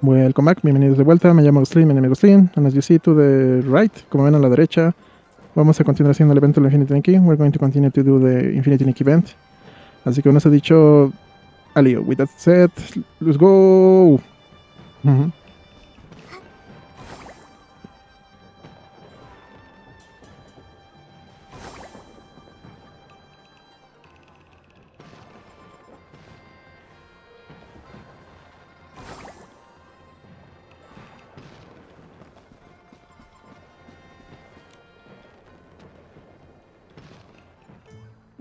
Welcome back, bienvenidos de vuelta, me llamo Glostlyn, mi enemigo Glostlyn, and as you see to the right, como ven a la derecha, vamos a continuar haciendo el evento del Infinity Nikki. We're going to continue to do the Infinity Nikki event. Así que con eso dicho, alio, with that said, let's go!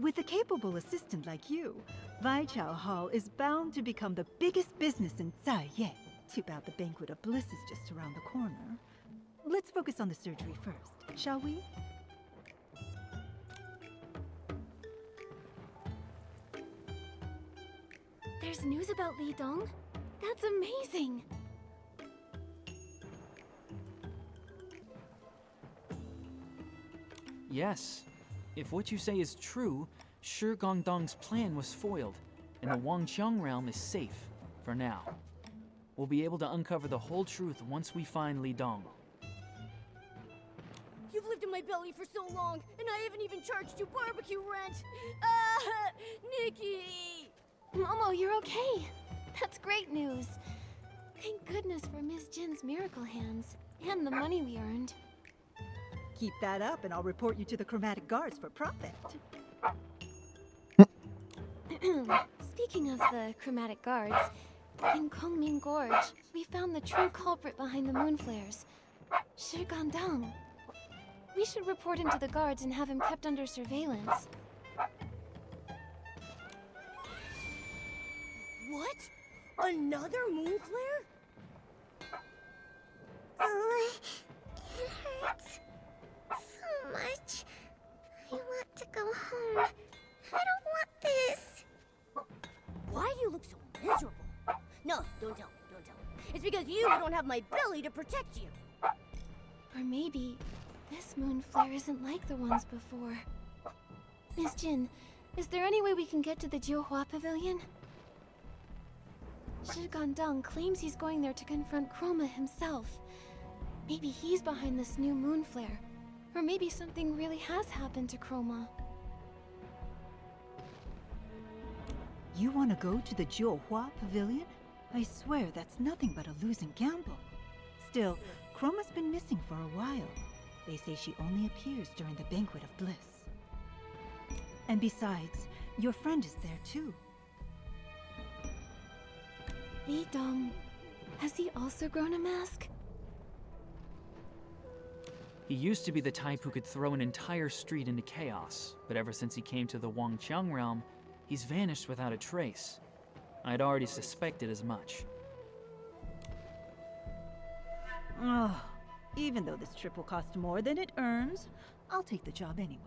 With a capable assistant like you, Vaichao Hall is bound to become the biggest business in Zaiye. Too bad the Banquet of Bliss is just around the corner. Let's focus on the surgery first, shall we? There's news about Li Dong? That's amazing! Yes. If what you say is true, Shi Gongdong's plan was foiled, and the Wangqiang realm is safe, for now. We'll be able to uncover the whole truth once we find Li Dong. You've lived in my belly for so long, and I haven't even charged you barbecue rent! Nikki! Momo, you're okay. That's great news. Thank goodness for Miss Jin's miracle hands, and the money we earned. Keep that up and I'll report you to the Chromatic Guards for profit. Speaking of the Chromatic Guards, in Kongming Gorge, we found the true culprit behind the moon flares, Shi Gongdong. We should report him to the guards and have him kept under surveillance. What? Another moon flare? It hurts so much. I want to go home. I don't want this. Why do you look so miserable? No, don't tell me, don't tell me. It's because you don't have my belly to protect you. Or maybe this moon flare isn't like the ones before. Miss Jin, is there any way we can get to the Jiuhua Pavilion? Shi Gongdong claims he's going there to confront Chroma himself. Maybe he's behind this new moon flare. Or maybe something really has happened to Chroma. You want to go to the Jiuhua Pavilion? I swear that's nothing but a losing gamble. Still, Chroma's been missing for a while. They say she only appears during the Banquet of Bliss. And besides, your friend is there too. Li Dong, has he also grown a mask? He used to be the type who could throw an entire street into chaos, but ever since he came to the Wangqiang realm, he's vanished without a trace. I'd already suspected as much. Oh, even though this trip will cost more than it earns, I'll take the job anyway.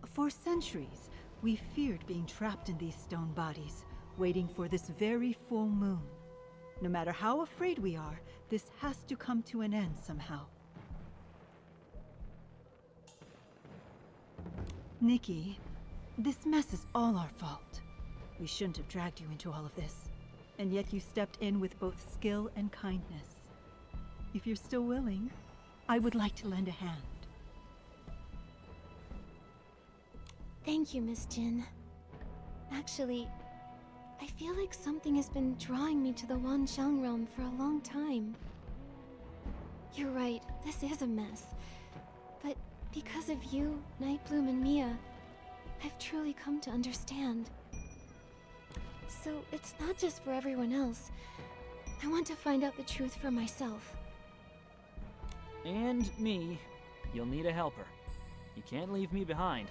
For centuries, we feared being trapped in these stone bodies, waiting for this very full moon. No matter how afraid we are, this has to come to an end somehow. Nikki, this mess is all our fault. We shouldn't have dragged you into all of this. And yet you stepped in with both skill and kindness. If you're still willing, I would like to lend a hand. Thank you, Miss Jin. Actually, I feel like something has been drawing me to the Wanxiang realm for a long time. You're right, this is a mess. But because of you, Nightbloom, and Mia, I've truly come to understand. So it's not just for everyone else. I want to find out the truth for myself. And me. You'll need a helper. You can't leave me behind.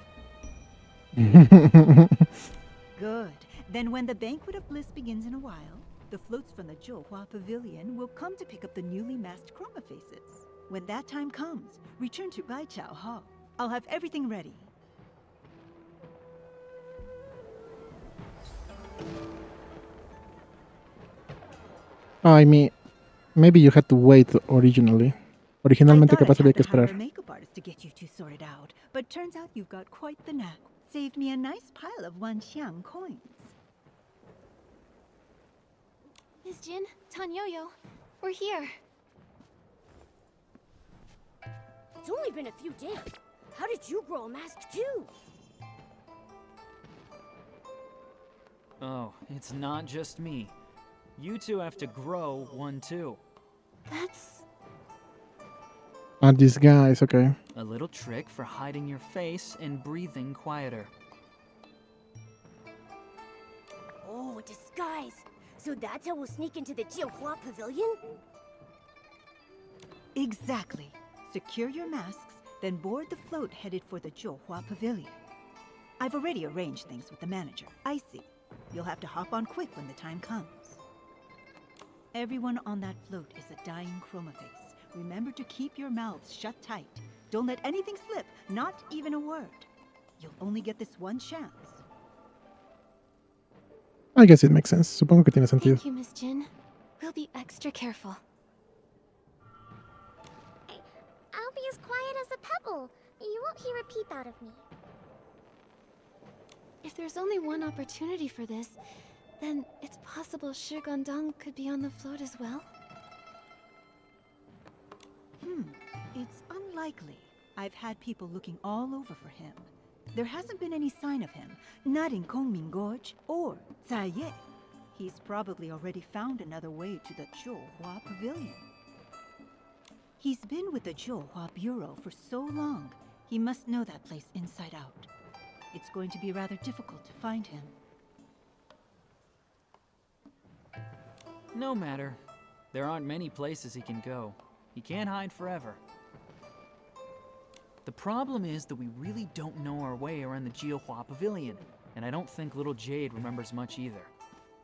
Good. Then when the Banquet of Bliss begins in a while, the floats from the Jiuhua Pavilion will come to pick up the newly masked Chroma faces. When that time comes, return to Baichao Hall. I'll have everything ready. I mean, maybe you had to wait originally. Originalmente capaz había que esperar. A makeup artist to get you two sorted out, but turns out you've got quite the knack. Saved me a nice pile of Wanxiang coins. Jin, Tanyoyo. We're here. It's only been a few days. How did you grow a mask too? Oh, it's not just me. You two have to grow one too. That's... Ah, these guys, okay. A little trick for hiding your face and breathing quieter. Oh, a disguise. So that's how we'll sneak into the Jiuhua Pavilion? Exactly. Secure your masks, then board the float headed for the Jiuhua Pavilion. I've already arranged things with the manager, Icy. You'll have to hop on quick when the time comes. Everyone on that float is a dying chroma face. Remember to keep your mouths shut tight. Don't let anything slip, not even a word. You'll only get this one chance. I guess it makes sense. Supongo que tiene sentido. Thank you, Miss Jin. We'll be extra careful. I'll be as quiet as a pebble. You won't hear a peep out of me. If there's only one opportunity for this, then it's possible Shigondong could be on the float as well? It's unlikely. I've had people looking all over for him. There hasn't been any sign of him, not in Kongming Gorge or Zaiye. He's probably already found another way to the Jiuhua Pavilion. He's been with the Jiuhua Bureau for so long, he must know that place inside out. It's going to be rather difficult to find him. No matter. There aren't many places he can go. He can't hide forever. The problem is that we really don't know our way around the Jiuhua Pavilion, and I don't think little Jade remembers much either.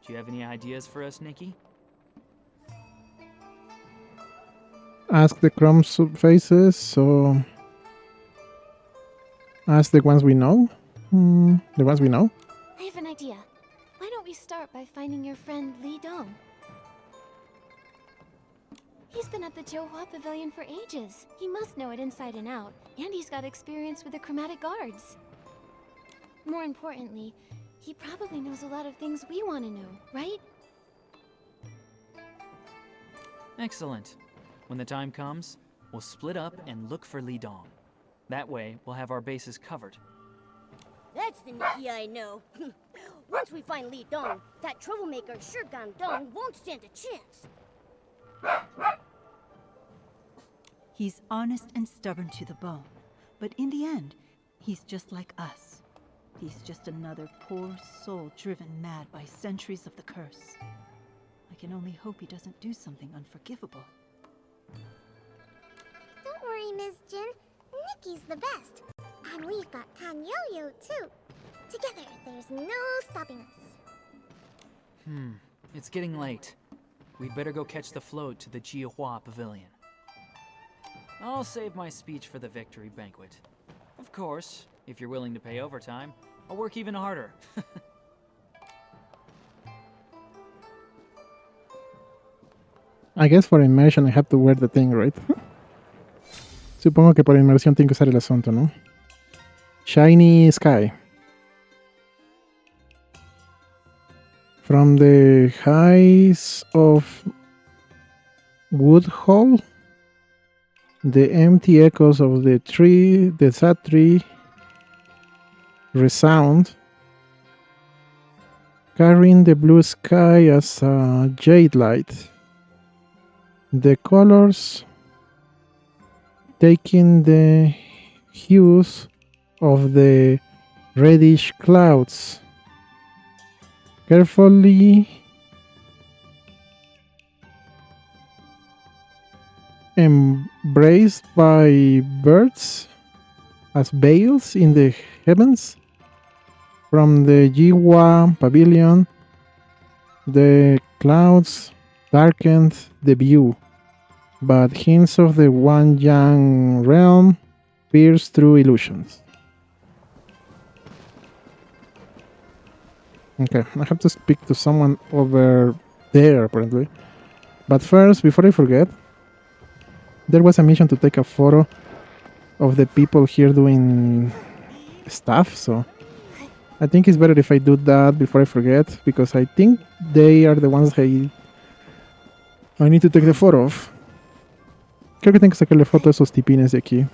Do you have any ideas for us, Nikki? Ask the Chrome faces, so... Ask the ones we know? The ones we know? I have an idea. Why don't we start by finding your friend Li Dong? He's been at the Jiuhua Pavilion for ages. He must know it inside and out, and he's got experience with the chromatic guards. More importantly, he probably knows a lot of things we want to know, right? Excellent. When the time comes, we'll split up and look for Li Dong. That way, we'll have our bases covered. That's the Nikki I know. Once we find Li Dong, that troublemaker Shigondong won't stand a chance. He's honest and stubborn to the bone, but in the end, he's just like us. He's just another poor soul driven mad by centuries of the curse. I can only hope he doesn't do something unforgivable. Don't worry, Miss Jin. Nikki's the best. And we've got Tanyoyo, too. Together, there's no stopping us. It's getting late. We'd better go catch the float to the Jiuhua Pavilion. I'll save my speech for the victory banquet. Of course, if you're willing to pay overtime, I'll work even harder. I guess for immersion I have to wear the thing, right? Supongo que por inmersión tengo que usar el asunto, ¿no? Shiny Sky. From the heights of Woodhall, the empty echoes of the sad tree resound, carrying the blue sky as a jade light. The colors taking the hues of the reddish clouds, carefully embraced by birds as veils in the heavens. From the Jiwa Pavilion, the clouds darkened the view, but hints of the Wanyang realm pierced through illusions. Okay, I have to speak to someone over there, apparently. But first, before I forget, there was a mission to take a photo of the people here doing stuff, so I think it's better if I do that before I forget, because I think they are the ones I I need to take the photo of. Creo que tengo que sacarle foto a esos tipines de aquí.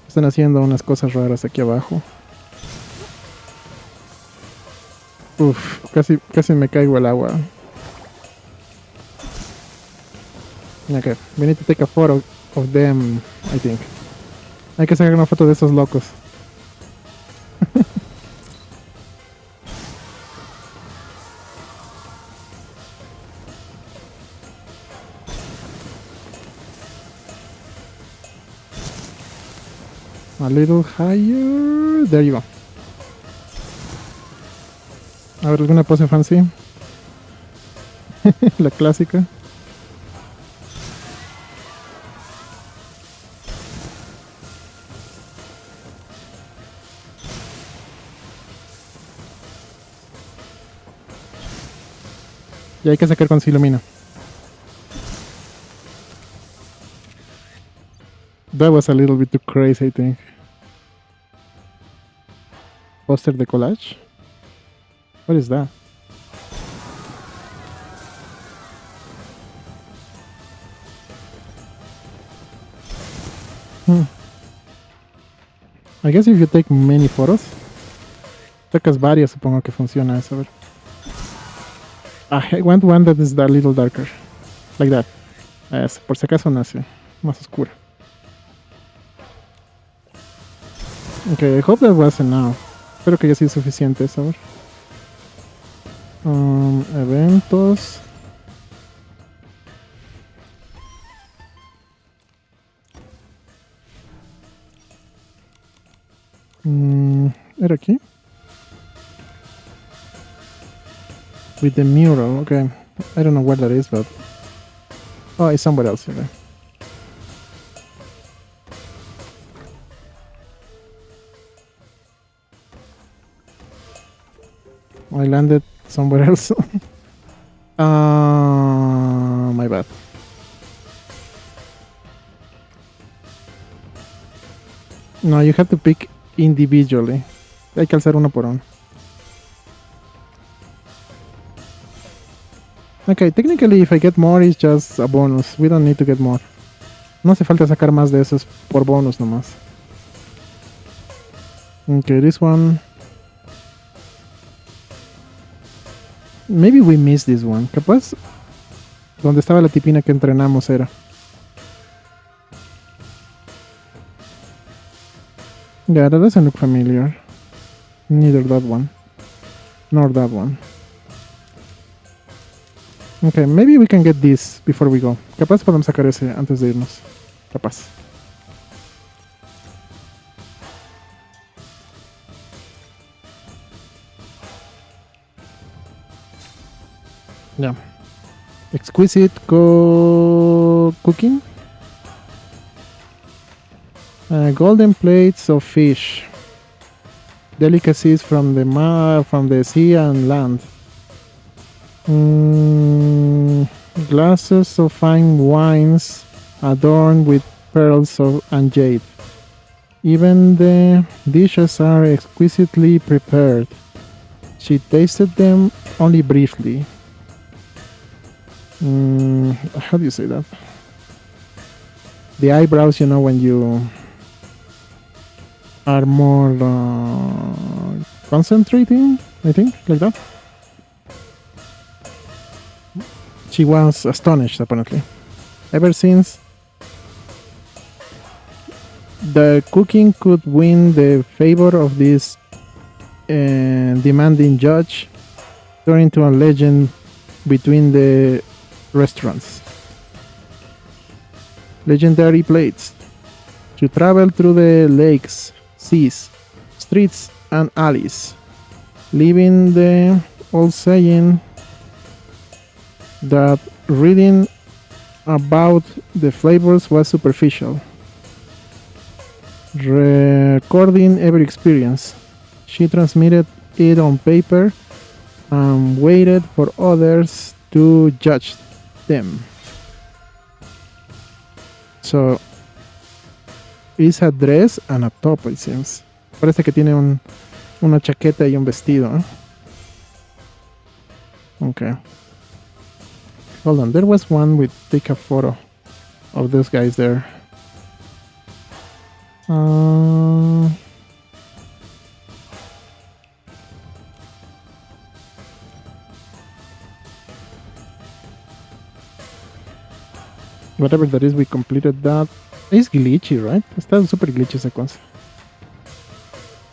Están haciendo unas cosas raras aquí abajo. Uf, casi me caigo al agua. Okay, we need to take a photo of them, I think. Hay que sacar una foto de esos locos. A little higher. There you go. A ver, alguna pose fancy. La clásica. Y hay que sacar cuando se ilumina. That was a little bit too crazy, I think. Poster de collage? What is that? I guess if you take many photos, sacas varias, supongo que funciona eso. A ver. I want one that is a little darker. Like that. Por si acaso nace más oscura. Okay, I hope that was enough. Espero que haya sido suficiente eso. A ver. Eventos. ¿Era aquí? With the mural, okay. I don't know where that is, but... Oh, it's somewhere else here. I landed somewhere else. My bad. No, you have to pick individually. Hay que alzar uno por uno. Okay, technically if I get more it's just a bonus. We don't need to get more. No hace falta sacar más de esos por bonus nomás. Okay, this one. Maybe we missed this one. Capaz donde estaba la tipina que entrenamos era. Yeah, that doesn't look familiar. Neither that one. Nor that one. Okay, maybe we can get this before we go. Capaz podemos sacar ese antes de irnos. Capaz. Yeah. Exquisite cooking. Golden plates of fish. Delicacies from the sea and land. Glasses of fine wines adorned with pearls and jade. Even the dishes are exquisitely prepared. She tasted them only briefly. How do you say that? The eyebrows, you know, when you are more concentrating, I think, like that. She was astonished, apparently. Ever since the cooking could win the favor of this demanding judge, turned into a legend between the restaurants. Legendary plates. To travel through the lakes, seas, streets, and alleys, leaving the old saying that reading about the flavors was superficial. Recording every experience, she transmitted it on paper and waited for others to judge them. So, it's a dress and a top, it seems. Parece que tiene una chaqueta y un vestido, ¿eh? Okay. Hold on, there was one with take a photo of those guys there. Whatever that is, we completed that. It's glitchy, right? Está super glitchy esa cosa.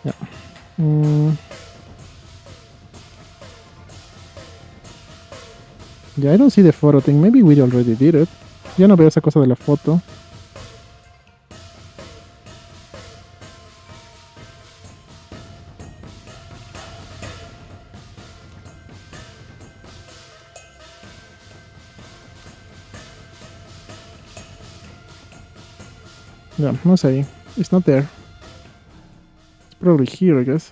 Yeah. Yeah, I don't see the photo thing. Maybe we already did it. Yo no veo esa cosa de la foto. Yeah, no sé. It's not there. It's probably here, I guess.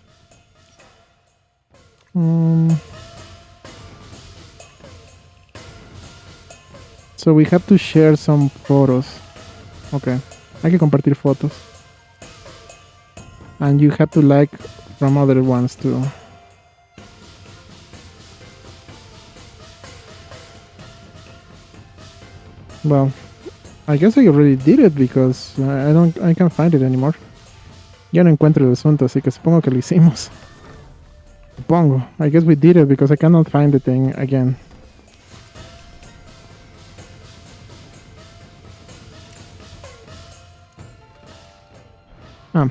So we have to share some photos. Okay. Hay que compartir fotos. And you have to like from other ones too. Well, I guess I already did it because I can't find it anymore. Ya no encuentro el asunto, así que supongo que lo hicimos. Supongo. I guess we did it because I cannot find the thing again.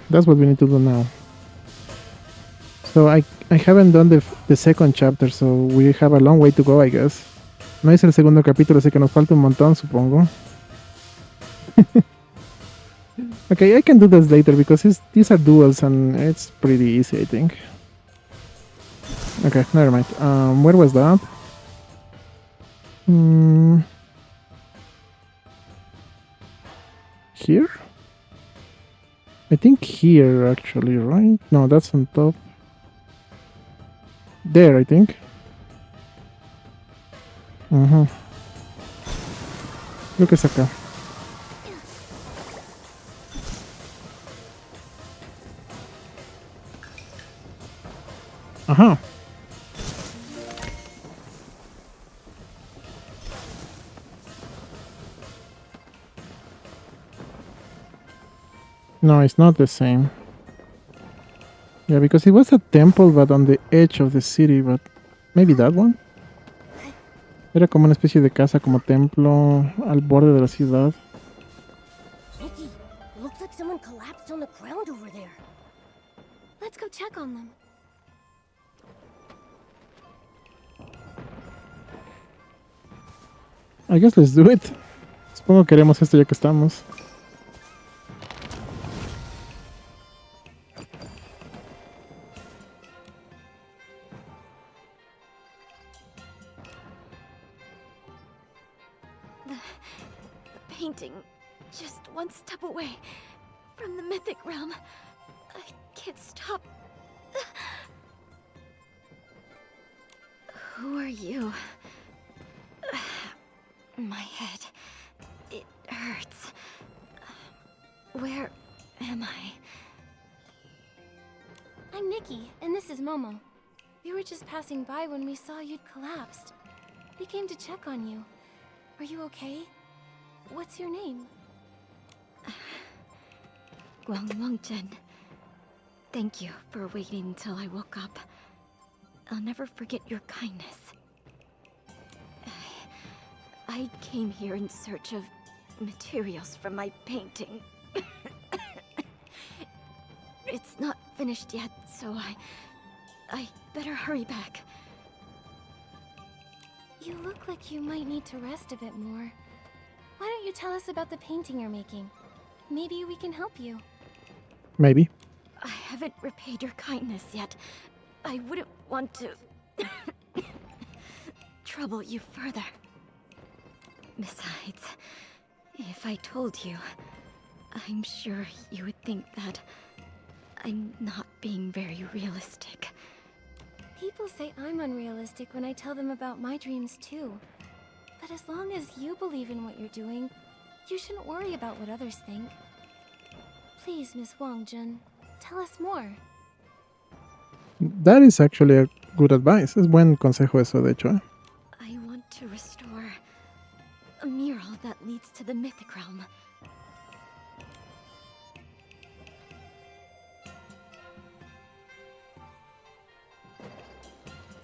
That's what we need to do now. So I haven't done the second chapter, so we have a long way to go, I guess. No es el segundo capítulo, así que nos falta un montón, supongo. Okay, I can do this later because these are duels and it's pretty easy, I think. Okay, never mind. Where was that? Here? I think here, actually, right? No, that's on top. There, I think. Creo que es acá. Ajá. No, it's not the same. Yeah, because it was a temple, but on the edge of the city, but maybe that one. Era como una especie de casa, como templo al borde de la ciudad. Nikki, it looks like someone collapsed on the ground over there. Let's go check on them. I guess let's do it. Supongo que haremos esto ya que estamos. The painting, just one step away from the mythic realm. I can't stop. Who are you? My head. It hurts. Where am I? I'm Nikki, and this is Momo. We were just passing by when we saw you'd collapsed. We came to check on you. Are you okay? What's your name? Glostlyn. Thank you for waiting until I woke up. I'll never forget your kindness. I came here in search of materials for my painting. It's not finished yet, so I better hurry back. You look like you might need to rest a bit more. Why don't you tell us about the painting you're making? Maybe we can help you. Maybe. I haven't repaid your kindness yet. I wouldn't want to trouble you further. Besides, if I told you, I'm sure you would think that I'm not being very realistic. People say I'm unrealistic when I tell them about my dreams too. But as long as you believe in what you're doing, you shouldn't worry about what others think. Please, Miss Wangjun, tell us more. That is actually a good advice. Es buen consejo eso, de hecho. I want to restore to the mythic realm.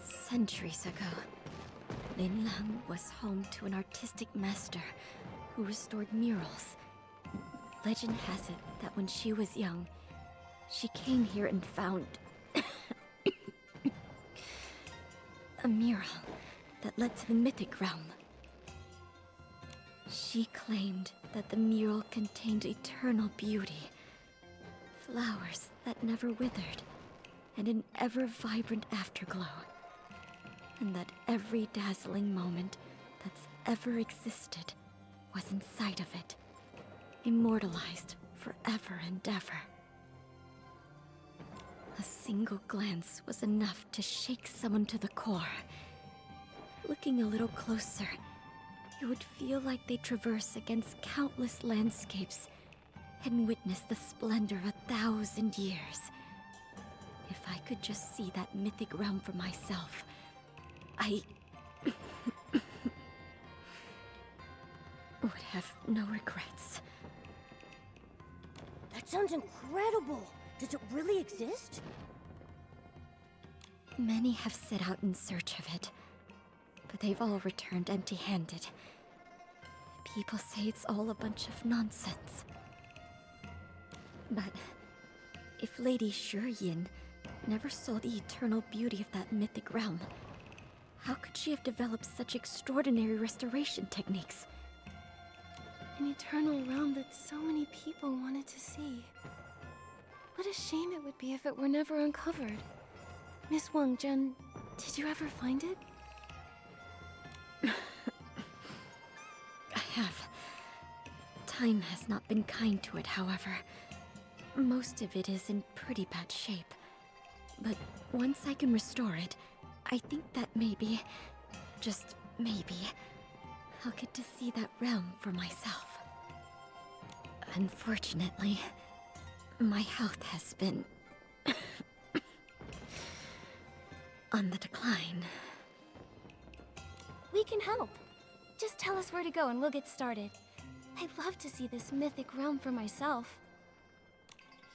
Centuries ago, Linlang was home to an artistic master who restored murals. Legend has it that when she was young, she came here and found a mural that led to the mythic realm. She claimed that the mural contained eternal beauty, flowers that never withered, and an ever-vibrant afterglow. And that every dazzling moment that's ever existed was inside of it, immortalized forever and ever. A single glance was enough to shake someone to the core. Looking a little closer, you would feel like they traverse against countless landscapes and witness the splendor of 1,000 years. If I could just see that mythic realm for myself, I would have no regrets. That sounds incredible. Does it really exist? Many have set out in search of it, but they've all returned empty-handed. People say it's all a bunch of nonsense. But if Lady Shiyin never saw the eternal beauty of that mythic realm, how could she have developed such extraordinary restoration techniques? An eternal realm that so many people wanted to see. What a shame it would be if it were never uncovered. Miss Wang Zhen, did you ever find it? I have. Time has not been kind to it, however. Most of it is in pretty bad shape. But once I can restore it, I think that maybe, just maybe, I'll get to see that realm for myself. Unfortunately, my health has been on the decline. We can help. Just tell us where to go and we'll get started. I'd love to see this mythic realm for myself.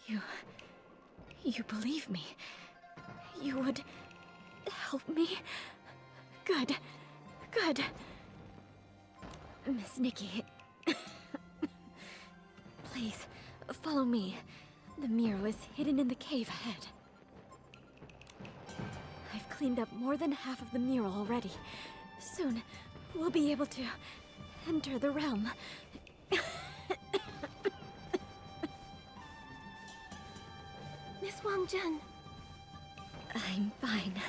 You believe me? You would help me? Good. Miss Nikki. Please, follow me. The mural is hidden in the cave ahead. I've cleaned up more than half of the mural already. Soon, we'll be able to enter the realm. Miss Wang Zhen. I'm fine.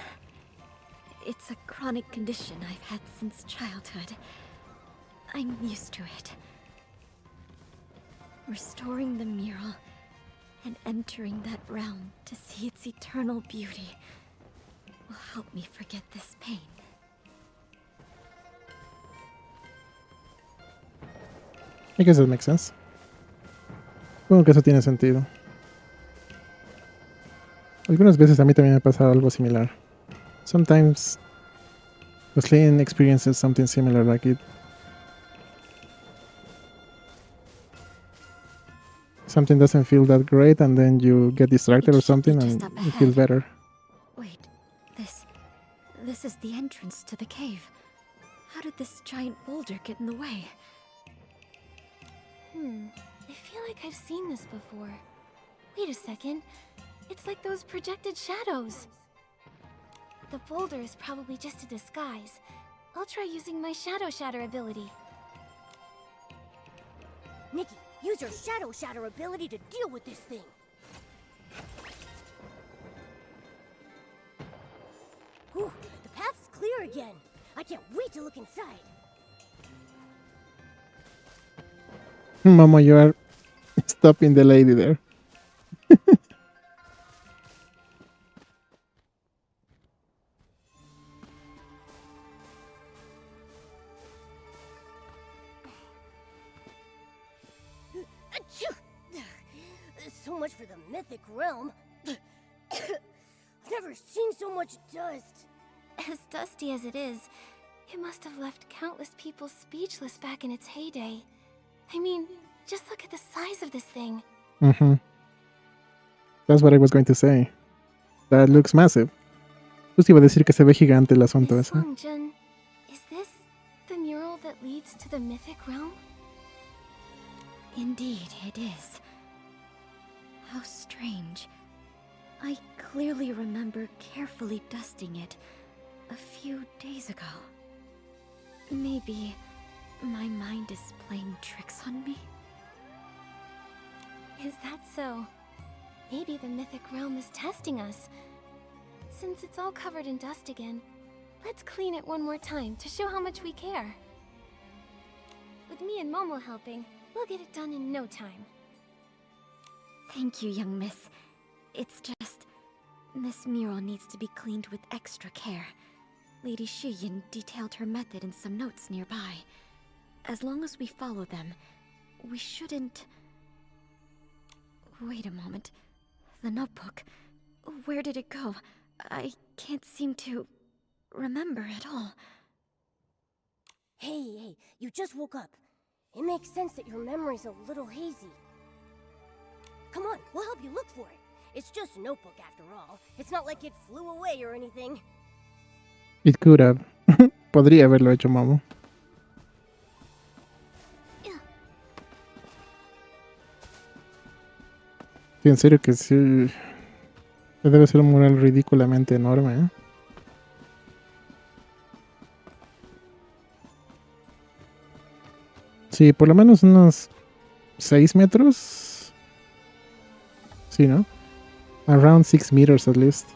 It's a chronic condition I've had since childhood. I'm used to it. Restoring the mural and entering that realm to see its eternal beauty will help me forget this pain. I guess that makes sense. Supongo que eso tiene sentido. Algunas veces a mí también me pasa algo similar. Sometimes Glostlyn experiences something similar, like something doesn't feel that great and then you get distracted or something and it feels better. Wait, this is the entrance to the cave. How did this giant boulder get in the way? I feel like I've seen this before. Wait a second. It's like those projected shadows. The boulder is probably just a disguise. I'll try using my Shadow Shatter ability. Nikki, use your Shadow Shatter ability to deal with this thing. Whew, the path's clear again. I can't wait to look inside. Momo, you are stopping the lady there. So much for the mythic realm. I've never seen so much dust. As dusty as it is, it must have left countless people speechless back in its heyday. I mean, just look at the size of this thing. Mm-hmm. That's what I was going to say. That looks massive. Justo iba a decir que se ve gigante el asunto Miss ese. Wangjun, is this the mural that leads to the mythic realm? Indeed, it is. How strange. I clearly remember carefully dusting it a few days ago. Maybe my mind is playing tricks on me? Is that so? Maybe the mythic realm is testing us. Since it's all covered in dust again, let's clean it one more time to show how much we care. With me and Momo helping, we'll get it done in no time. Thank you, young miss. It's just... this mural needs to be cleaned with extra care. Lady Shiyin detailed her method in some notes nearby. As long as we follow them, we shouldn't... Wait a moment. The notebook. Where did it go? I can't seem to remember at all. Hey, you just woke up. It makes sense that your memory's a little hazy. Come on, we'll help you look for it. It's just a notebook after all. It's not like it flew away or anything. It could have. Podría haberlo hecho, Momo. Sí, en serio que sí. Debe ser un mural ridículamente enorme, ¿eh? Sí, por lo menos unos 6 metros. Sí, ¿no? Around 6 meters at least.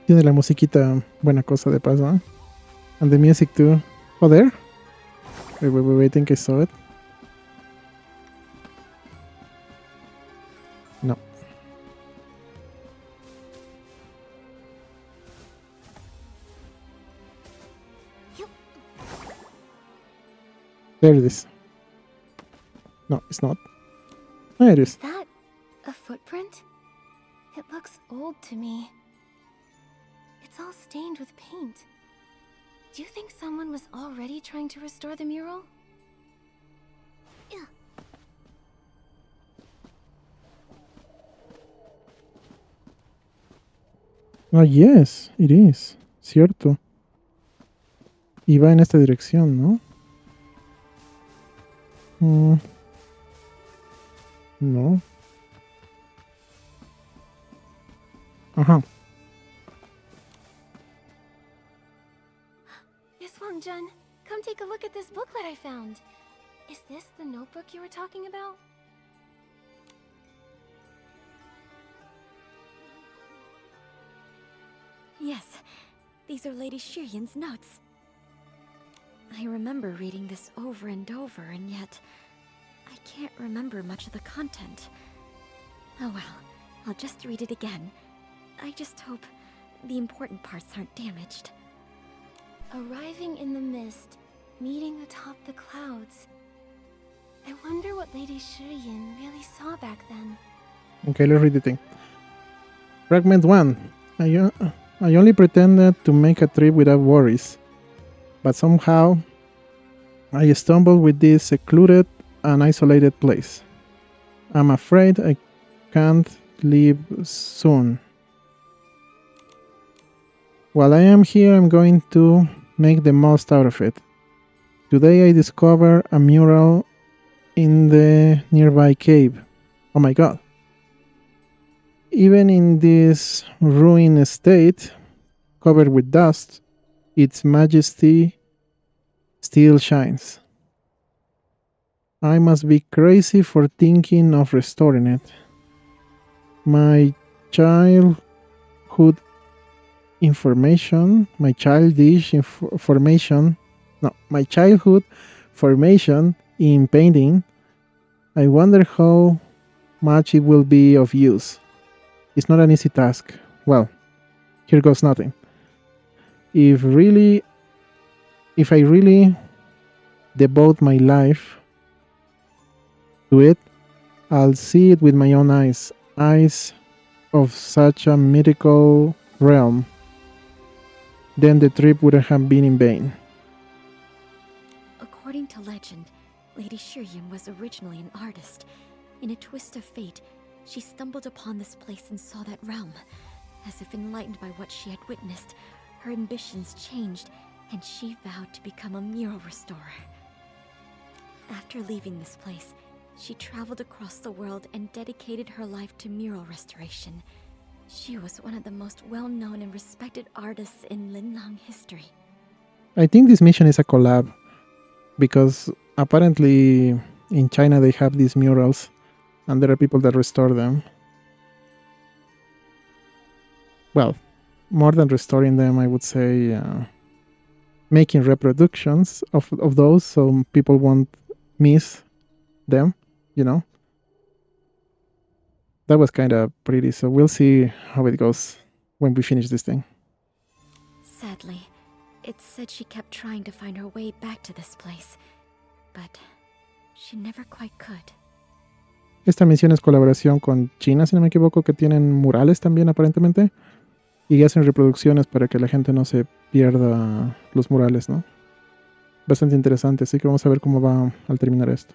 Tiene la musiquita buena cosa de paso, ¿eh? And the music too. Oh, there? Wait, I think I saw it. No. There it is. No, it's not. There it Is is. that a footprint? It looks old to me. It's all stained with paint. Do you think someone was already trying to restore the mural? Ah, yes, it is. Cierto. Y va en esta dirección, ¿no? No. Ajá. Miss Wangjun, come take a look at this booklet I found. Is this the notebook you were talking about? Yes, these are Lady Shiryin's notes. I remember reading this over and over, and yet I can't remember much of the content. Oh well, I'll just read it again. I just hope the important parts aren't damaged. Arriving in the mist, meeting atop the clouds. I wonder what Lady Shiryin really saw back then. Okay, let's read the thing. Fragment 1. I only pretended to make a trip without worries. But somehow, I stumbled with this secluded and isolated place. I'm afraid I can't leave soon. While I am here, I'm going to make the most out of it. Today I discovered a mural in the nearby cave. Oh my god. Even in this ruined state, covered with dust, its majesty still shines. I must be crazy for thinking of restoring it. My childhood formation in painting, I wonder how much it will be of use. It's not an easy task. Well, here goes nothing. If I really devote my life to it, I'll see it with my own eyes of such a mythical realm, then the trip wouldn't have been in vain. According to legend, Lady Shiryan was originally an artist. In a twist of fate, she stumbled upon this place and saw that realm. As if enlightened by what she had witnessed, her ambitions changed, and she vowed to become a mural restorer. After leaving this place, she traveled across the world and dedicated her life to mural restoration. She was one of the most well-known and respected artists in Linlang history. I think this mission is a collab, because apparently in China they have these murals, and there are people that restore them. Well, more than restoring them, I would say making reproductions of those so people won't miss them, you know? That was kind of pretty, so we'll see how it goes when we finish this thing. Sadly, it said she kept trying to find her way back to this place, but she never quite could. Esta misión es colaboración con China, si no me equivoco, que tienen murales también aparentemente, y hacen reproducciones para que la gente no se pierda los murales, ¿no? Bastante interesante, así que vamos a ver cómo va al terminar esto.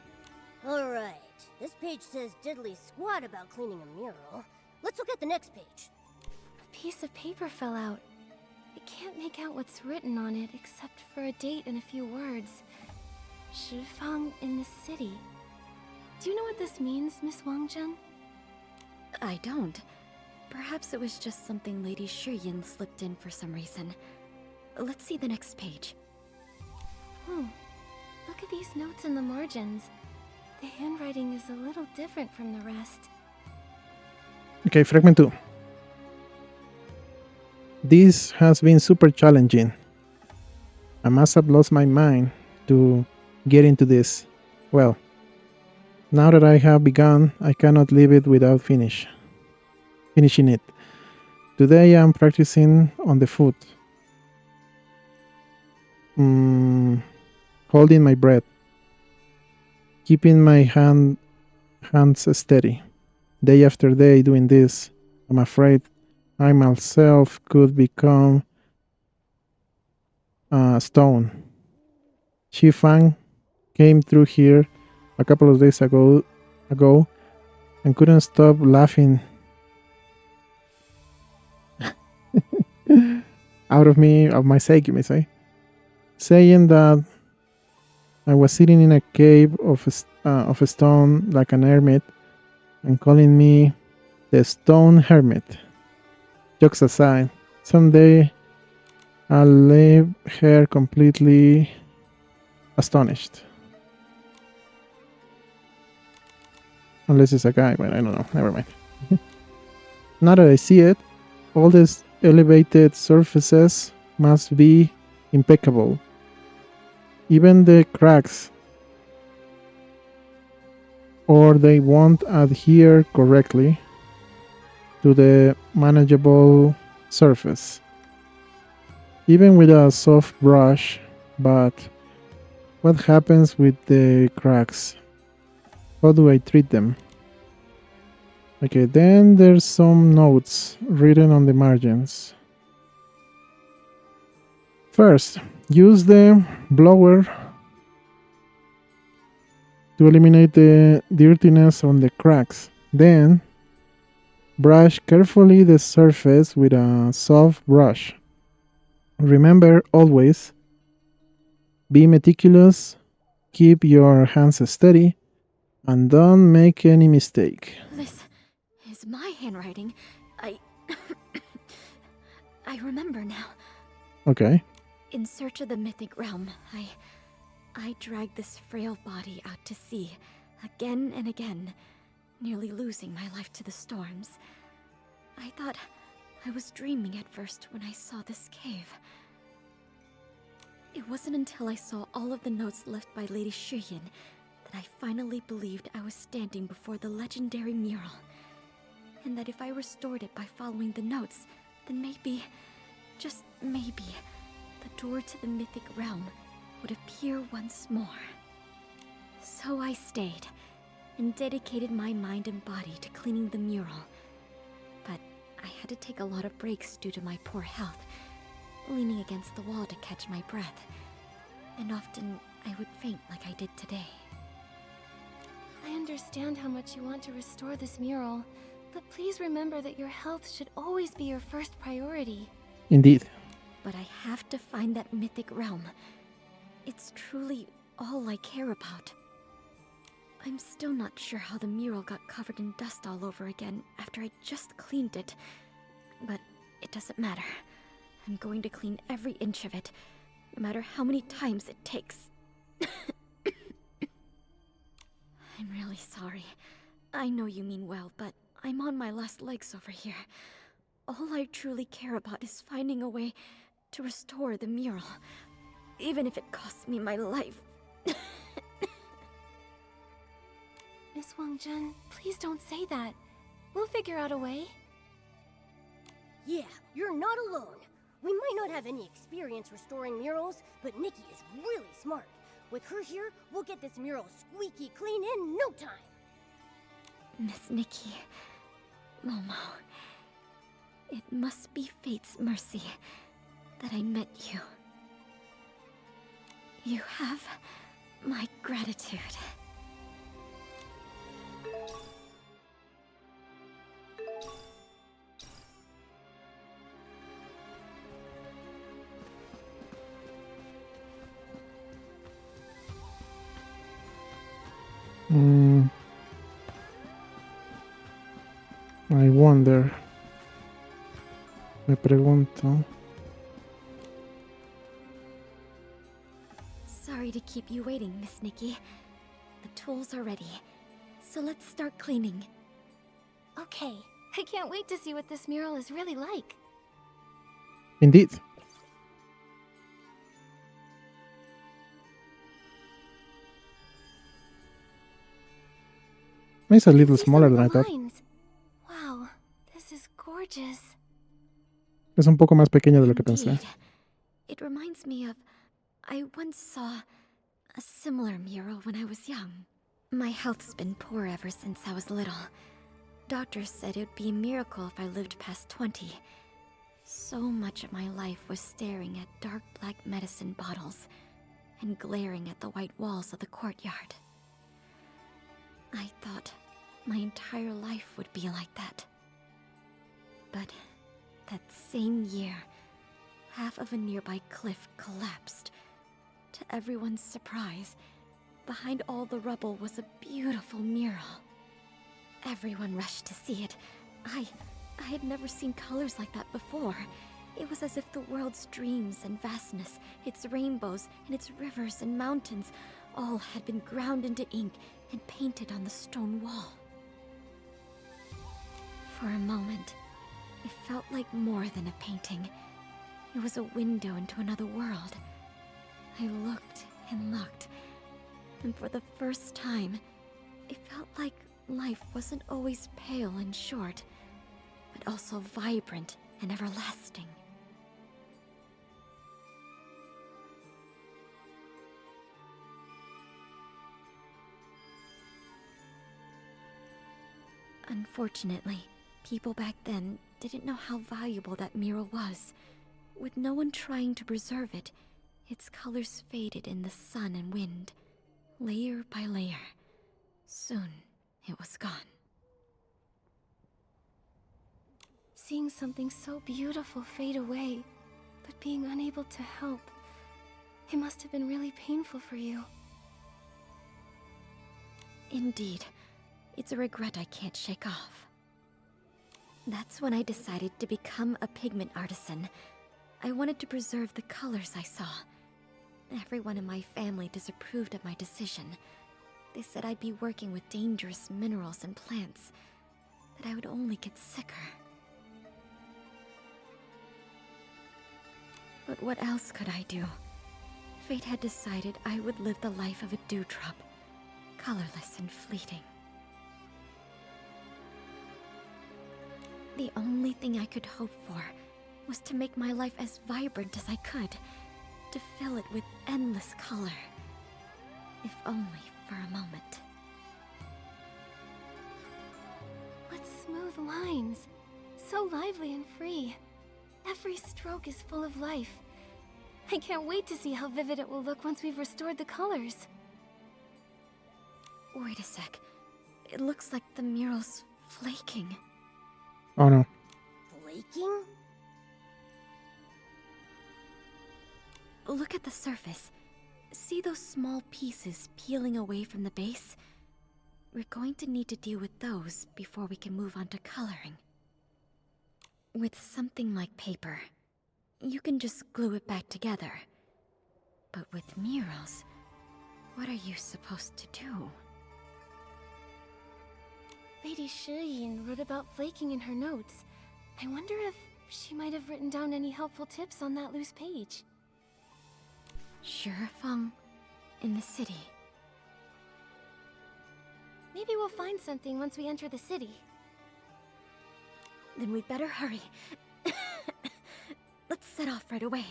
Alright, this page says diddly squat about cleaning a mural. Let's look at the next page. A piece of paper fell out. I can't make out what's written on it except for a date and a few words. Shifang in the city. Do you know what this means, Miss Wangzhen? I don't. Perhaps it was just something Lady Shiryan slipped in for some reason. Let's see the next page. Look at these notes in the margins. The handwriting is a little different from the rest. Okay, fragment 2. This has been super challenging. I must have lost my mind to get into this. Well, now that I have begun, I cannot leave it without finishing it. Today I am practicing on the foot. Holding my breath. Keeping my hands steady. Day after day doing this, I'm afraid I myself could become a stone. Shifang came through here a couple of days ago and couldn't stop laughing out of my sake, you may say, saying that I was sitting in a cave of a stone like an hermit and calling me the stone hermit. Jokes aside, someday I'll leave her completely astonished. Unless it's a guy, but I don't know, never mind. Now that I see it, all these elevated surfaces must be impeccable. Even the cracks, or they won't adhere correctly to the manageable surface. Even with a soft brush, but what happens with the cracks? How do I treat them? Okay, then there's some notes written on the margins. First, use the blower to eliminate the dirtiness on the cracks. Then, brush carefully the surface with a soft brush. Remember always, be meticulous, keep your hands steady, and don't make any mistake. This is my handwriting. I remember now. Okay. In search of the mythic realm, I dragged this frail body out to sea, again and again, nearly losing my life to the storms. I thought I was dreaming at first when I saw this cave. It wasn't until I saw all of the notes left by Lady Shiryan that I finally believed I was standing before the legendary mural, and that if I restored it by following the notes, then maybe, just maybe, the door to the mythic realm would appear once more. So I stayed, and dedicated my mind and body to cleaning the mural. But I had to take a lot of breaks due to my poor health, leaning against the wall to catch my breath. And often, I would faint like I did today. I understand how much you want to restore this mural, but please remember that your health should always be your first priority. Indeed. But I have to find that mythic realm. It's truly all I care about. I'm still not sure how the mural got covered in dust all over again after I just cleaned it. But it doesn't matter. I'm going to clean every inch of it, no matter how many times it takes. I'm really sorry. I know you mean well, but I'm on my last legs over here. All I truly care about is finding a way to restore the mural, even if it costs me my life. Miss Wangjun, please don't say that. We'll figure out a way. Yeah, you're not alone. We might not have any experience restoring murals, but Nikki is really smart. With her here, we'll get this mural squeaky clean in no time. Miss Nikki, Momo, it must be fate's mercy that I met you. You have my gratitude. I wonder. Me pregunto. Sorry to keep you waiting, Miss Nikki. The tools are ready, so let's start cleaning. Okay, I can't wait to see what this mural is really like. Indeed. It's a little See smaller some than I of the thought. lines. Wow, this is gorgeous. Es un poco más pequeño de lo que pensé. Indeed. It reminds me of... I once saw a similar mural when I was young. My health's been poor ever since I was little. Doctors said it would be a miracle if I lived past 20. So much of my life was staring at dark black medicine bottles and glaring at the white walls of the courtyard. I thought my entire life would be like that. But that same year, half of a nearby cliff collapsed. To everyone's surprise, behind all the rubble was a beautiful mural. Everyone rushed to see it. I had never seen colors like that before. It was as if the world's dreams and vastness, its rainbows and its rivers and mountains, all had been ground into ink and painted on the stone wall. For a moment, it felt like more than a painting. It was a window into another world. I looked and looked, and for the first time, it felt like life wasn't always pale and short, but also vibrant and everlasting. Unfortunately, people back then didn't know how valuable that mural was. With no one trying to preserve it, its colors faded in the sun and wind, layer by layer. Soon, it was gone. Seeing something so beautiful fade away, but being unable to help. It must have been really painful for you. Indeed, it's a regret I can't shake off. That's when I decided to become a pigment artisan. I wanted to preserve the colors I saw. Everyone in my family disapproved of my decision. They said I'd be working with dangerous minerals and plants, that I would only get sicker. But what else could I do? Fate had decided I would live the life of a dewdrop, colorless and fleeting. The only thing I could hope for was to make my life as vibrant as I could, to fill it with endless color, if only for a moment. What smooth lines. So so lively and free. Every stroke is full of life. I can't wait to see how vivid it will look once we've restored the colors. Wait a sec. It looks like the mural's flaking. Oh no. Flaking? Look at the surface. See those small pieces peeling away from the base? We're going to need to deal with those before we can move on to coloring. With something like paper, you can just glue it back together. But with murals, what are you supposed to do? Lady Shiyin wrote about flaking in her notes. I wonder if she might have written down any helpful tips on that loose page. Shurifeng in the city. Maybe we'll find something once we enter the city. Then we'd better hurry. Let's set off right away.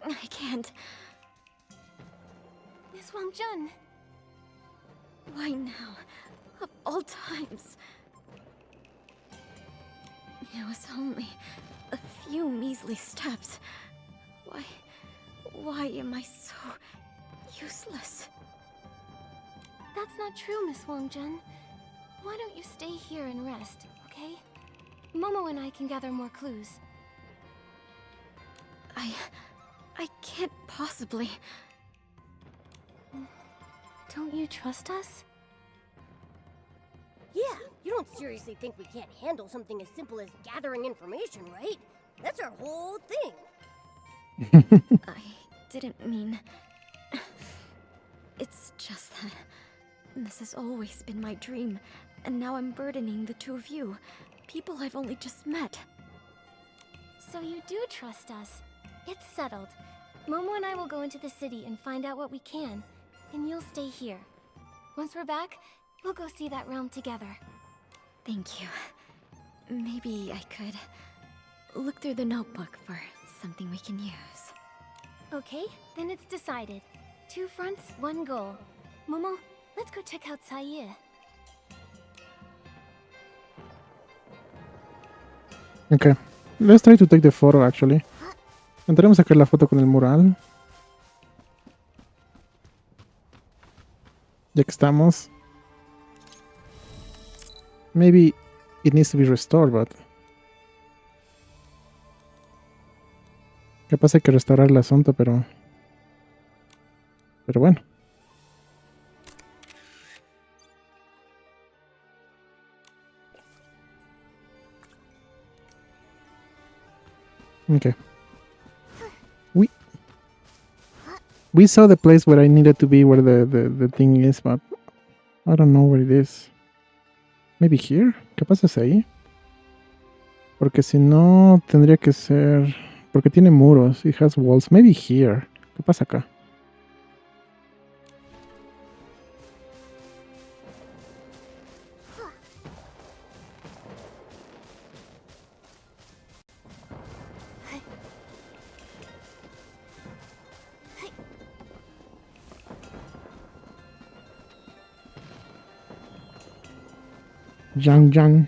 I can't. Miss Wangjun! Why now? Of all times. It was only a few measly steps. Why am I so useless? That's not true, Miss Wangjun. Why don't you stay here and rest, okay? Momo and I can gather more clues. I can't possibly. Don't you trust us? Yeah, you don't seriously think we can't handle something as simple as gathering information, right? That's our whole thing. I didn't mean... It's just that this has always been my dream, and now I'm burdening the two of you, people I've only just met. So you do trust us. It's settled. Momo and I will go into the city and find out what we can, and you'll stay here. Once we're back, we'll go see that realm together. Thank you. Maybe I could look through the notebook for something we can use. Okay, then it's decided. 2 fronts, 1 goal. Momo, let's go check out Saye. Okay, let's try to take the photo actually. Intentaremos sacar la foto con el mural. Ya que estamos. Maybe it needs to be restored, but... Capaz hay que restaurar el asunto, pero... Pero bueno. Okay. We saw the place where I needed to be, where the thing is, but I don't know where it is. Maybe here? Capaz es ahí. Porque si no, tendría que ser... Porque tiene muros. It has walls. Maybe here. ¿Qué pasa acá? Yang.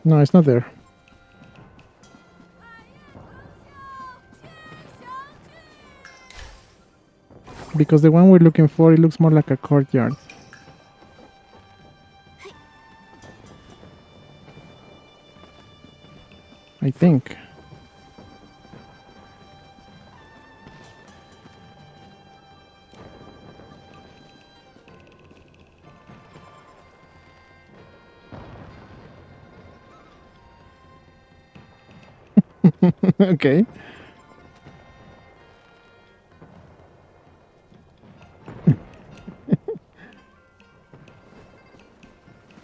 No, it's not there. Because the one we're looking for, it looks more like a courtyard. I think. Okay.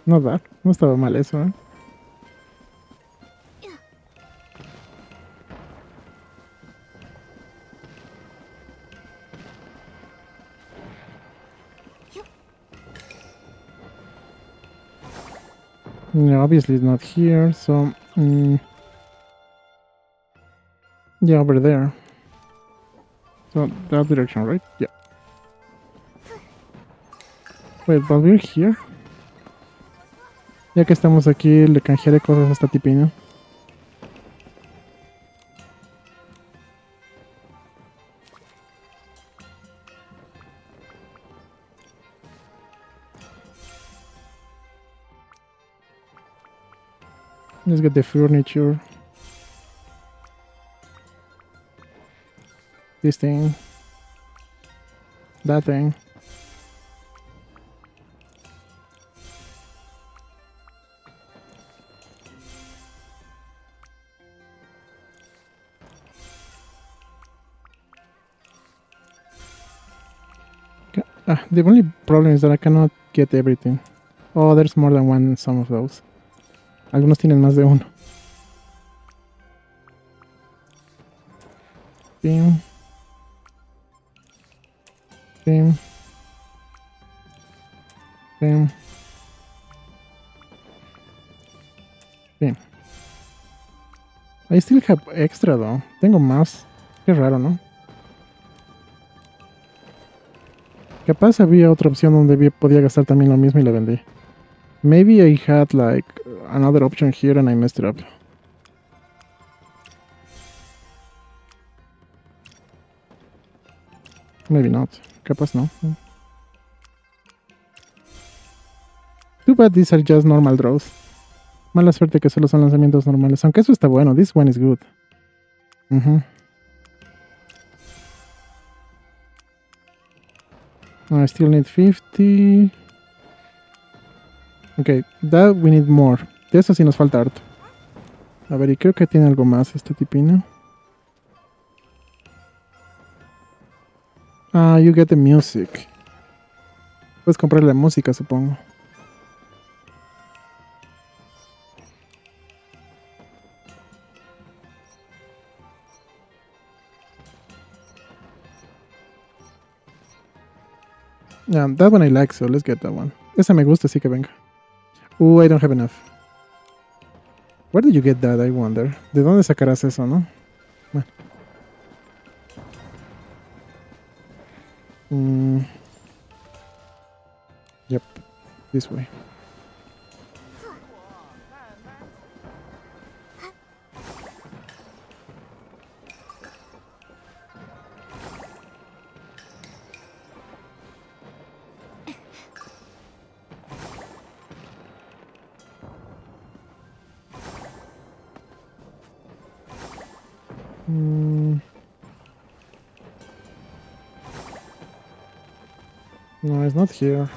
Not bad. No estaba mal eso, ¿eh? No, obviously it's not here, so... yeah, over there. So, that direction, right? Yeah. Wait, but we're here. Ya que estamos aquí, le canjearé cosas a esta tipina. Let's get the furniture. This thing. That thing. The only problem is that I cannot get everything. Oh, there's more than one some of those. Algunos tienen más de uno. Bim. Bim. Bim. Bim. I still have extra though. Tengo más. Qué raro, ¿no? Capaz había otra opción donde podía gastar también lo mismo y la vendí. Maybe I had like another option here and I messed it up. Maybe not. Capaz no. Too bad these are just normal draws. Mala suerte que solo son lanzamientos normales. Aunque eso está bueno. This one is good. I still need 50. Ok, that we need more. De eso sí nos falta harto. A ver, y creo que tiene algo más este tipino. Ah, you get the music. Puedes comprar la música, supongo. Yeah, that one I like, so let's get that one. Esa me gusta, así que venga. I don't have enough. Where did you get that, I wonder? ¿De dónde sacarás eso, no? Bueno. Yep, this way. No, it's not here.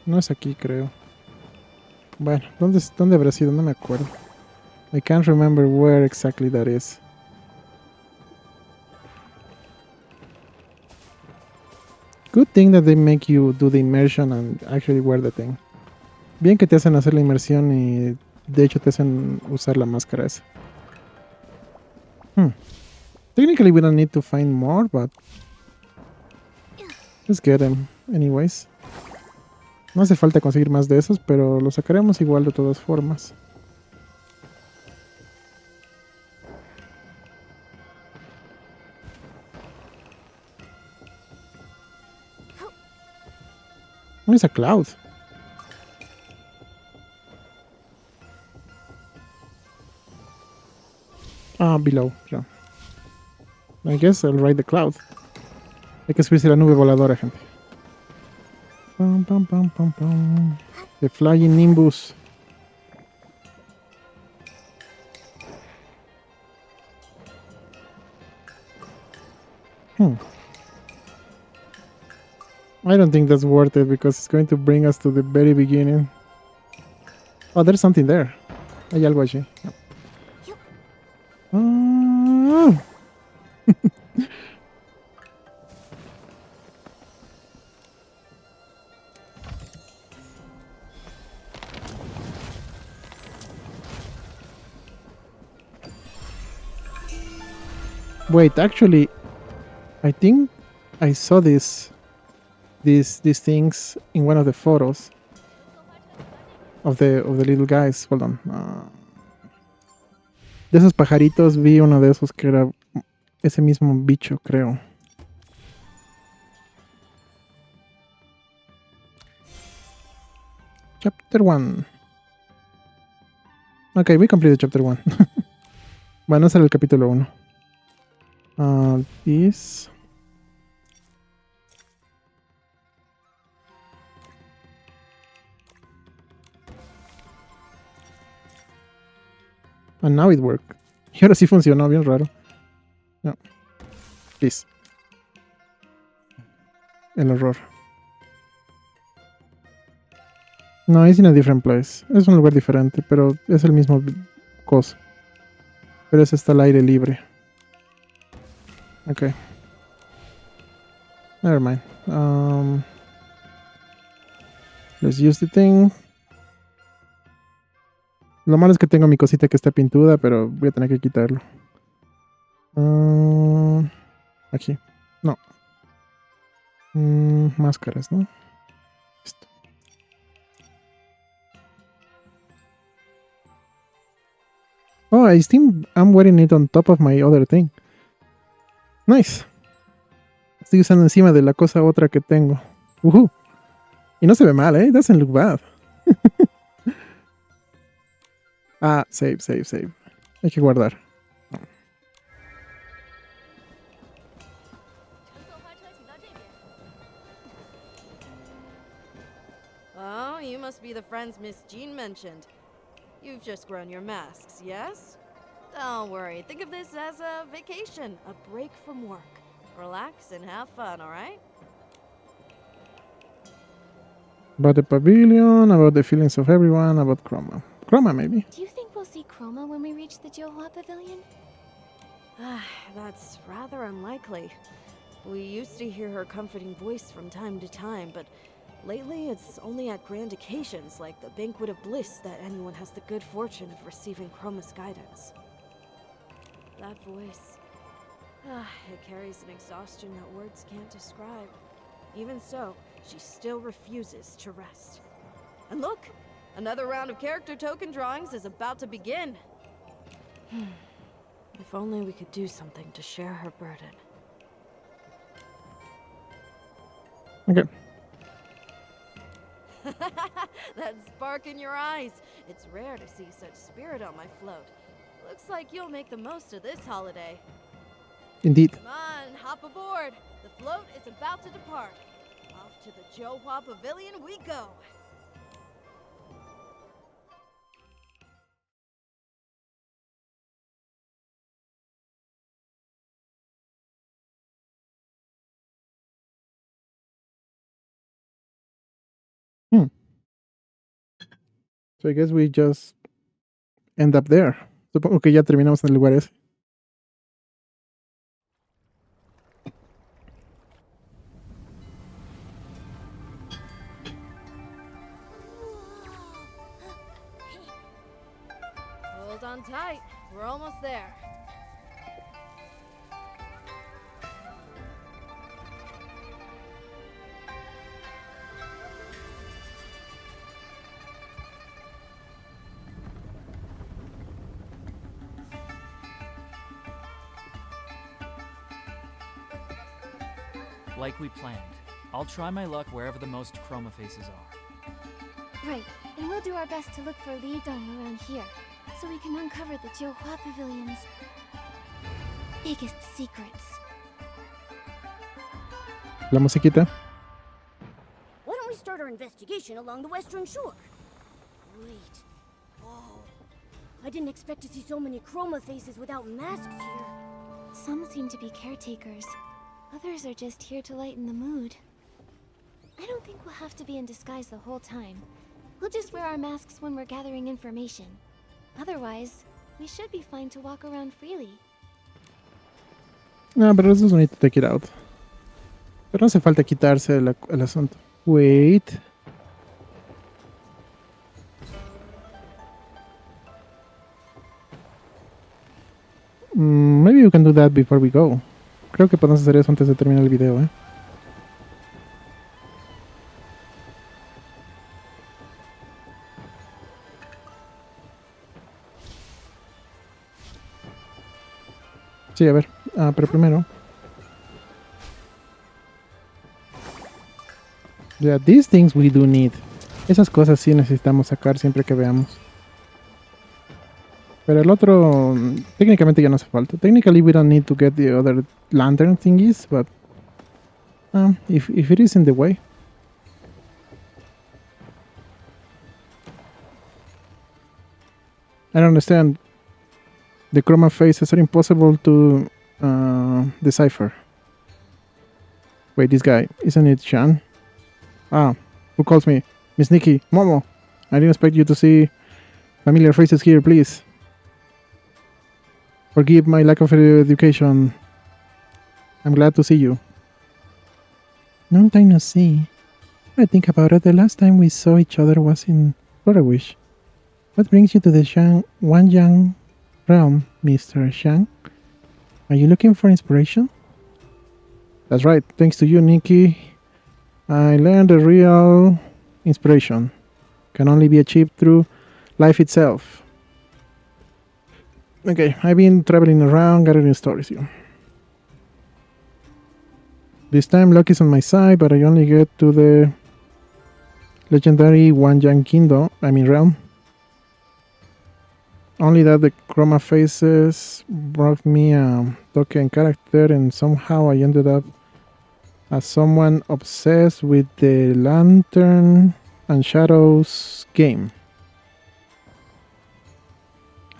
No es aquí, creo. Bueno, ¿dónde habrá sido? No me acuerdo. I can't remember where exactly that is. Good thing that they make you do the immersion and actually wear the thing. Bien que te hacen hacer la inmersión y de hecho te hacen usar la máscara esa. Technically we don't need to find more, but let's get them anyways. No hace falta conseguir más de esos, pero los sacaremos igual de todas formas. Oh, it's a cloud. Below, yeah. I guess I'll ride the cloud. Hay que subirse a la nube voladora, gente. Pam, pam, pam, pam, pam. The Flying Nimbus. I don't think that's worth it because it's going to bring us to the very beginning. Oh, there's something there. Hay algo allí. Wait, actually, I think I saw these things in one of the photos. of the little guys. Hold on. De esos pajaritos vi uno de esos que era ese mismo bicho, creo. Chapter 1. Ok, we completed chapter 1. Bueno, ese era el capítulo 1. This. And now it worked. Y ahora sí funcionó, bien raro. No. This. El horror. No, es in a different place. Es un lugar diferente, pero es el mismo cosa. Pero ese está al aire libre. Ok. Never mind. Let's use the thing. Lo malo es que tengo mi cosita que está pintura, pero voy a tener que quitarlo. Aquí. No. Máscaras, ¿no? Esto. Oh, I think I'm wearing it on top of my other thing. Nice. Estoy usando encima de la cosa otra que tengo. Y no se ve mal, ¿eh? Doesn't look bad. Save. Hay que guardar. Oh, you must be the friends Miss Jean mentioned. You've just grown your masks, yes? Don't worry, think of this as a vacation, a break from work. Relax and have fun, alright? About the pavilion, about the feelings of everyone, about chroma. Chroma, maybe. Do you think we'll see Chroma when we reach the Johua Pavilion? That's rather unlikely. We used to hear her comforting voice from time to time, but lately it's only at grand occasions like the Banquet of Bliss that anyone has the good fortune of receiving Chroma's guidance. That voice... it carries an exhaustion that words can't describe. Even so, she still refuses to rest. And look! Another round of character token drawings is about to begin. If only we could do something to share her burden. Okay. That spark in your eyes. It's rare to see such spirit on my float. Looks like you'll make the most of this holiday. Indeed. Come on, hop aboard. The float is about to depart. Off to the Johua Pavilion we go. So I guess we just end up there. Supongo que ya terminamos en el lugar ese. Hold on tight. We're almost there. Like we planned. I'll try my luck wherever the most chroma faces are. Right, and we'll do our best to look for Li Dong around here, so we can uncover the Johua Pavilion's biggest secrets. La musiquita. Why don't we start our investigation along the western shore? Wait. Whoa. I didn't expect to see so many chroma faces without masks here. Some seem to be caretakers. Others are just here to lighten the mood. I don't think we'll have to be in disguise the whole time. We'll just wear our masks when we're gathering information. Otherwise, we should be fine to walk around freely. No, pero eso es bonito, take it out. Pero no hace falta quitarse el asunto. Wait. Maybe you can do that before we go. Creo que podemos hacer eso antes de terminar el video, ¿eh? Sí, a ver. Pero primero. Yeah, these things we do need. Esas cosas sí necesitamos sacar siempre que veamos. Pero el otro, técnicamente ya no hace falta. Technically we don't need to get the other lantern thingies, but if it is in the way. I don't understand. The chroma faces are impossible to decipher. Wait, this guy, isn't it Shan? Who calls me? Miss Nikki, Momo. I didn't expect you to see familiar faces here, please. Forgive my lack of education. I'm glad to see you. Long time no see. I think about it, the last time we saw each other was in Floriwish. What brings you to the Wanyang realm, Mr. Shang? Are you looking for inspiration? That's right, thanks to you, Nikki, I learned the real inspiration can only be achieved through life itself. Okay, I've been traveling around gathering stories here. This time luck is on my side, but I only get to the legendary Wanyang Kingdom, realm. Only that the chroma faces brought me a token character, and somehow I ended up as someone obsessed with the Lantern and Shadows game.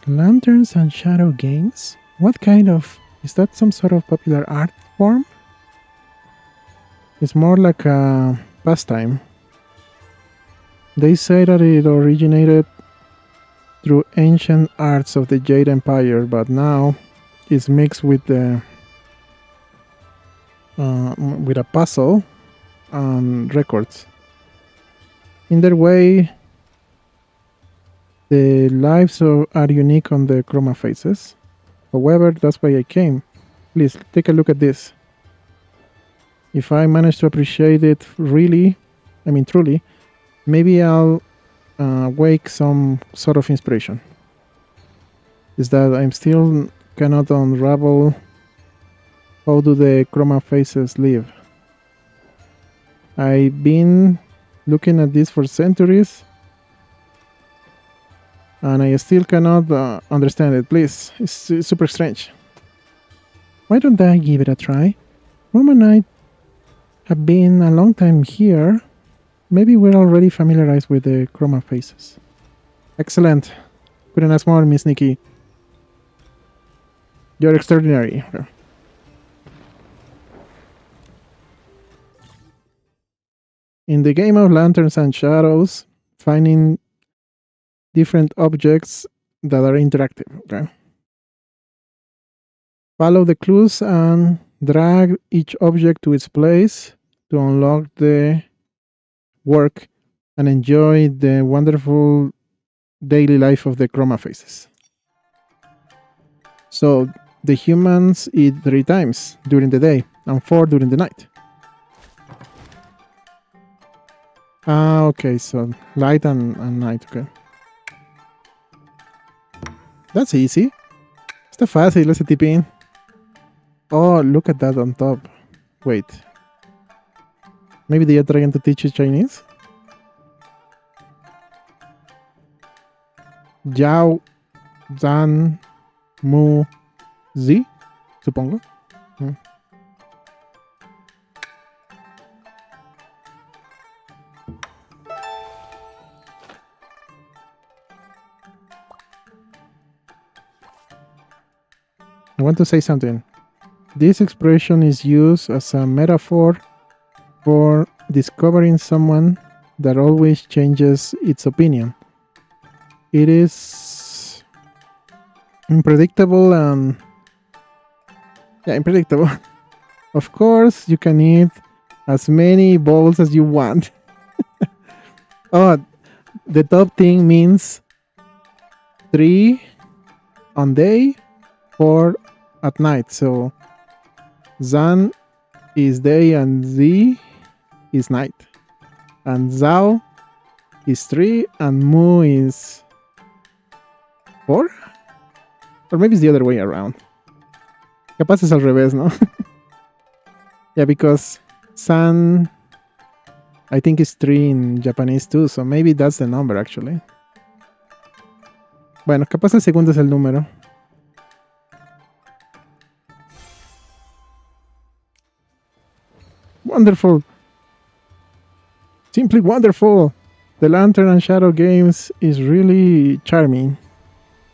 Lanterns and Shadow games? What kind of... is that some sort of popular art form? It's more like a pastime. They say that it originated through ancient arts of the Jade Empire, but now it's mixed with the with a puzzle and records. In their way, the lives are unique on the chroma faces. However, that's why I came. Please take a look at this. If I manage to appreciate it truly, maybe I'll wake some sort of inspiration. Is that I'm still cannot unravel how do the chroma faces live. I've been looking at this for centuries and I still cannot understand it. Please, it's super strange. Why don't I give it a try? Mom and I have been a long time here. Maybe we're already familiarized with the chroma faces. Excellent. Couldn't ask more, Miss Nikki. You're extraordinary. In the game of Lanterns and Shadows, finding different objects that are interactive. Okay. Follow the clues and drag each object to its place to unlock the work and enjoy the wonderful daily life of the chroma faces. So the humans eat 3 times during the day and 4 during the night. Okay, so light and night, okay. That's easy. Está fácil ese tipín. Oh, look at that on top. Wait. Maybe they are trying to teach you Chinese? Yao, Zan, Mu, Zi, supongo. I want to say something. This expression is used as a metaphor for discovering someone that always changes its opinion. It is unpredictable and unpredictable. Of course, you can eat as many bowls as you want. Oh, the top thing means 3 on day, 4 at night. So Zan is day and Z is night. And Zhao is 3 and Mu is 4? Or maybe it's the other way around. Capaz es al revés, ¿no? Yeah, because San, I think is 3 in Japanese too, so maybe that's the number actually. Bueno, capaz el segundo es el número. Wonderful. Simply wonderful. The Lantern and Shadow games is really charming.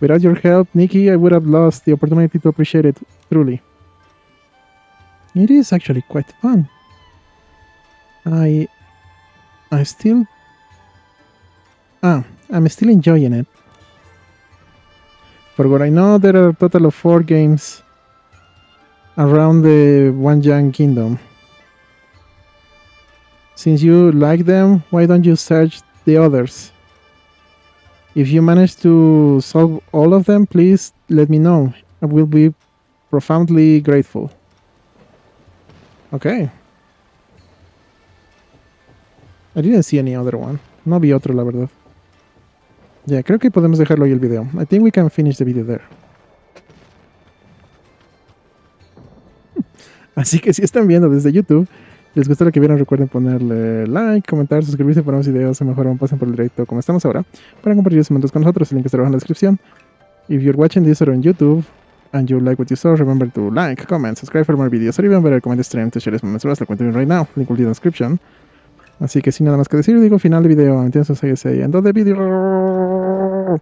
Without your help, Nikki, I would have lost the opportunity to appreciate it truly. It is actually quite fun. I'm still enjoying it. For what I know, there are a total of 4 games around the Wanjiang Kingdom. Since you like them, why don't you search the others? If you manage to solve all of them, please let me know. I will be profoundly grateful. Okay. I didn't see any other one. No vi otro, la verdad. Ya, creo que podemos dejarlo ahí el video. I think we can finish the video there. Así que si están viendo desde YouTube, les gustó lo que vieron, recuerden ponerle like, comentar, suscribirse para más videos o mejor aún pasen por el directo como estamos ahora para compartir los momentos con nosotros. El link está abajo en la descripción. If you're watching this on YouTube and you like what you saw, remember to like, comment, subscribe for more videos, or even better, comment stream to share this moments with us, like we're doing right now. Link will be in the description. Así que sin nada más que decir, digo final de video. Entiendo, end of the video.